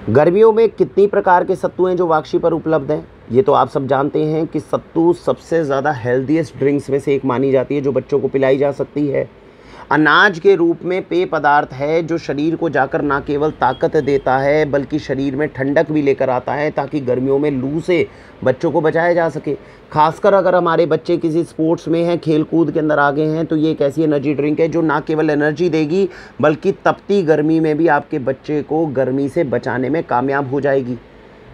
गर्मियों में कितनी प्रकार के सत्तू हैं जो वाक्षी पर उपलब्ध हैं? ये तो आप सब जानते हैं कि सत्तू सबसे ज़्यादा हेल्दीएस्ट ड्रिंक्स में से एक मानी जाती है जो बच्चों को पिलाई जा सकती है। अनाज के रूप में पेय पदार्थ है जो शरीर को जाकर ना केवल ताकत देता है बल्कि शरीर में ठंडक भी लेकर आता है ताकि गर्मियों में लू से बच्चों को बचाया जा सके। खासकर अगर हमारे बच्चे किसी स्पोर्ट्स में हैं, खेल कूद के अंदर आगे हैं, तो ये एक ऐसी एनर्जी ड्रिंक है जो ना केवल एनर्जी देगी बल्कि तपती गर्मी में भी आपके बच्चे को गर्मी से बचाने में कामयाब हो जाएगी।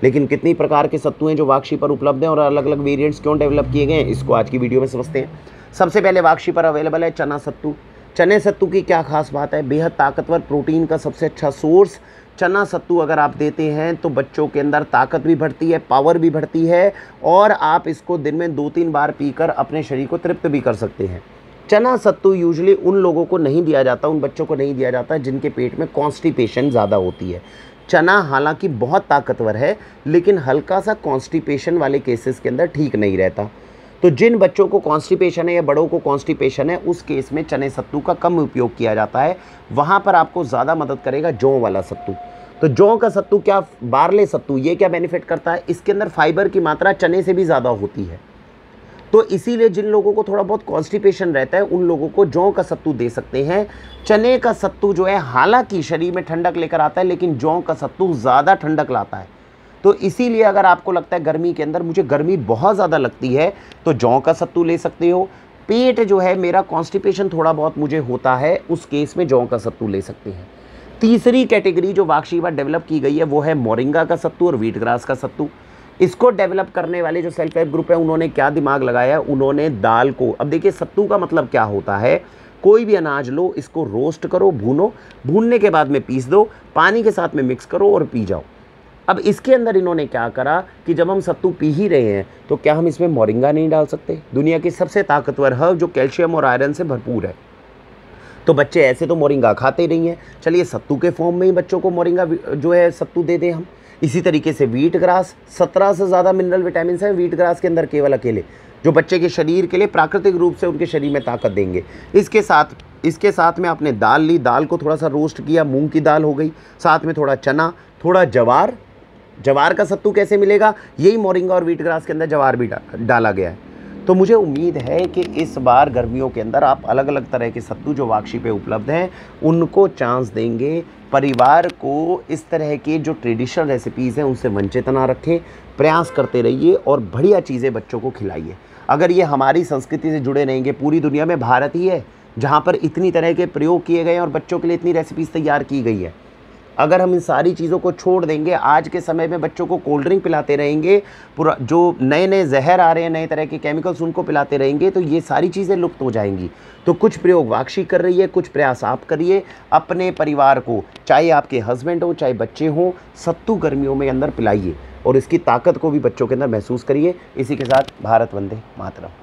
लेकिन कितनी प्रकार के सत्तू हैं जो वाक्षी पर उपलब्ध हैं और अलग अलग वेरिएंट्स क्यों डेवलप किए गए हैं, इसको आज की वीडियो में समझते हैं। सबसे पहले वाक्षी पर अवेलेबल है चना सत्तू। चने सत्तू की क्या खास बात है? बेहद ताकतवर प्रोटीन का सबसे अच्छा सोर्स चना सत्तू अगर आप देते हैं तो बच्चों के अंदर ताकत भी बढ़ती है, पावर भी बढ़ती है और आप इसको दिन में 2-3 बार पीकर अपने शरीर को तृप्त भी कर सकते हैं। चना सत्तू यूजुअली उन लोगों को नहीं दिया जाता, उन बच्चों को नहीं दिया जाता जिनके पेट में कॉन्स्टिपेशन ज़्यादा होती है। चना हालांकि बहुत ताकतवर है लेकिन हल्का सा कॉन्स्टिपेशन वाले केसेस के अंदर ठीक नहीं रहता। तो जिन बच्चों को कॉन्स्टिपेशन है या बड़ों को कॉन्स्टिपेशन है उस केस में चने सत्तू का कम उपयोग किया जाता है। वहाँ पर आपको ज़्यादा मदद करेगा जौ वाला सत्तू। तो जौ का सत्तू क्या, बारले सत्तू, ये क्या बेनिफिट करता है? इसके अंदर फाइबर की मात्रा चने से भी ज़्यादा होती है। तो इसीलिए जिन लोगों को थोड़ा बहुत कॉन्स्टिपेशन रहता है उन लोगों को जौ का सत्तू दे सकते हैं। चने का सत्तू जो है हालांकि शरीर में ठंडक लेकर आता है लेकिन जौ का सत्तू ज़्यादा ठंडक लाता है। तो इसीलिए अगर आपको लगता है गर्मी के अंदर मुझे गर्मी बहुत ज़्यादा लगती है तो जौ का सत्तू ले सकते हो। पेट जो है मेरा कॉन्स्टिपेशन थोड़ा बहुत मुझे होता है उस केस में जौ का सत्तू ले सकते हैं। तीसरी कैटेगरी जो वाक्षी पर डेवलप की गई है वो है मोरिंगा का सत्तू और व्हीट ग्रास का सत्तू। इसको डेवलप करने वाले जो सेल्फ हेल्प ग्रुप है उन्होंने क्या दिमाग लगाया, उन्होंने दाल को, अब देखिए सत्तू का मतलब क्या होता है, कोई भी अनाज लो, इसको रोस्ट करो, भूनो, भूनने के बाद में पीस दो, पानी के साथ में मिक्स करो और पी जाओ। अब इसके अंदर इन्होंने क्या करा कि जब हम सत्तू पी ही रहे हैं तो क्या हम इसमें मोरिंगा नहीं डाल सकते? दुनिया की सबसे ताकतवर हर्ब जो कैल्शियम और आयरन से भरपूर है। तो बच्चे ऐसे तो मोरिंगा खाते नहीं हैं, चलिए सत्तू के फॉर्म में ही बच्चों को मोरिंगा जो है सत्तू दे दें हम। इसी तरीके से व्हीट ग्रास, 17 से ज़्यादा मिनरल विटामिन हैं व्हीट ग्रास के अंदर केवल अकेले, जो बच्चे के शरीर के लिए प्राकृतिक रूप से उनके शरीर में ताकत देंगे। इसके साथ में आपने दाल ली, दाल को थोड़ा सा रोस्ट किया, मूंग की दाल हो गई, साथ में थोड़ा चना, थोड़ा जवार। जवार का सत्तू कैसे मिलेगा? यही मोरिंगा और व्हीट ग्रास के अंदर जवार भी डाला गया है। तो मुझे उम्मीद है कि इस बार गर्मियों के अंदर आप अलग अलग तरह के सत्तू जो वाक्षी पे उपलब्ध हैं उनको चांस देंगे। परिवार को इस तरह के जो ट्रेडिशनल रेसिपीज़ हैं उनसे वंचित ना रखें, प्रयास करते रहिए और बढ़िया चीज़ें बच्चों को खिलाइए। अगर ये हमारी संस्कृति से जुड़े रहेंगे, पूरी दुनिया में भारत ही है जहाँ पर इतनी तरह के प्रयोग किए गए हैं और बच्चों के लिए इतनी रेसिपीज़ तैयार की गई है। अगर हम इन सारी चीज़ों को छोड़ देंगे, आज के समय में बच्चों को कोल्ड ड्रिंक पिलाते रहेंगे, पूरा जो नए नए जहर आ रहे हैं, नए तरह के केमिकल्स उनको पिलाते रहेंगे तो ये सारी चीज़ें लुप्त हो जाएंगी। तो कुछ प्रयोग वाक्षी कर रही है, कुछ प्रयास आप करिए। अपने परिवार को, चाहे आपके हस्बैंड हो चाहे बच्चे हों, सत्तू गर्मियों में अंदर पिलाइए और इसकी ताकत को भी बच्चों के अंदर महसूस करिए। इसी के साथ भारत वंदे मातरम।